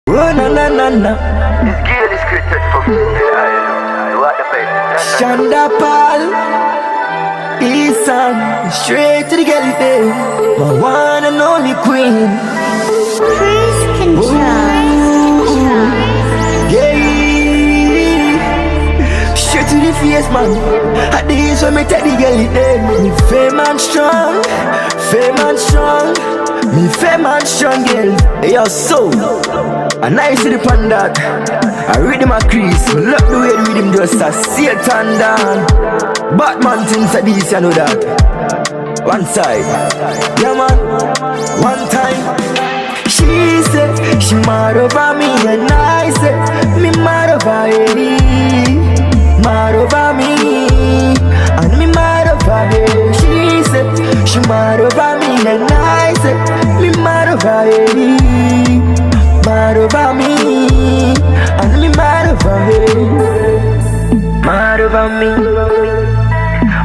Oh na na na na. This girl is created for me. What the fuck? Shonda Paul, Isan, straight to the girl there. My one and only queen. Cruise control. Yeah, straight to the face, man. At the age when me take the girl there. Me fame and strong, fame and strong. Me fame and strong girl. Hey, yo, so and I see the pan that I read him a crease. Me love the way the rhythm just a Satan down. Batman things are this, you know that. One side, yeah man. One time, she said she mad over me, and I said me mad over her. Mad over me, and me mad over her. She said she mad over me, and I said me mad over her. Mad over me, and me mad over her. Mad over me,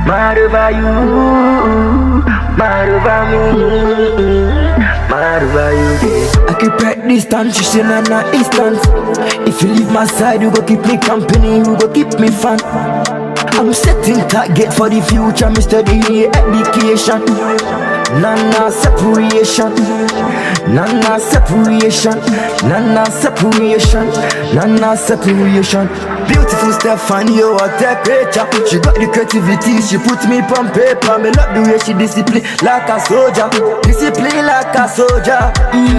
mad over you, mad over me, mad over you. I keep at distance, she say na na distance. If you leave my side, you go keep me company, you go keep me fun. I'm setting target for the future, Mr. D education. Nana separation, nana separation, nana separation, nana separation. Beautiful Stephanie, you a tech picture. She got the creativity, she put me on paper. Me love the way she discipline like a soldier, discipline like a soldier.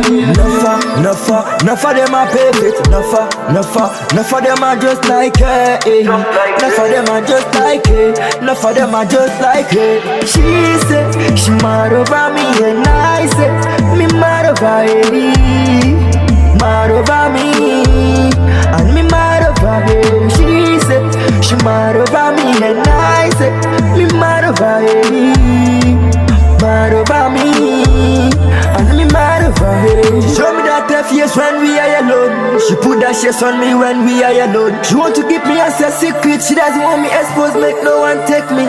Enough of them are perfect. Enough of them are just like her. Enough of them are just like her. Enough of them are just like her. She said she mad over me, and I said me mad over her. Mad over me, and me mad over her. She said she mad over me, and I said me mad over her. Mad over me, and me mad over her. She show me that her face when we are alone. She put that shit on me when we are alone. She want to keep me as a secret. She doesn't want me exposed, make no one take me.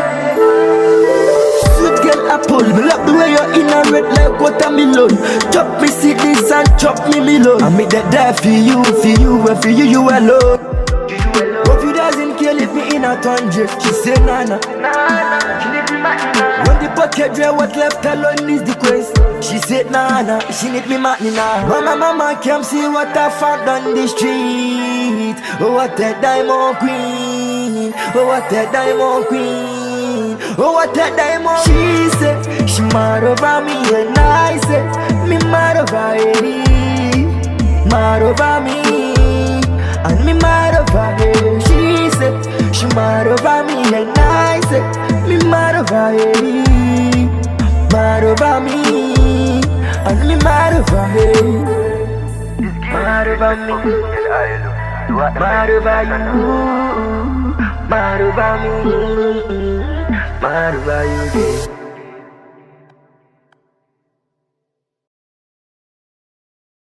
Sweet girl apple, me love the way you're in a red like watermelon. Chop me seedlings and chop me melon. I make that die for you, and for you alone. Hope you doesn't care, leave me in a tundra. She say nana. When the pocket dry, what left alone is the quest. She said nana, she need me money now. Mama can't see what I found on the street. Oh what a diamond queen, oh what a diamond queen, oh what a diamond. She said she mad over me, and I said me mad over her. Mad over me, and me mad over her. She said she mad over me, and I said me mad over her. Mad over me, and me mad over her. Mad over me, mad over you, mad over me, mad over you.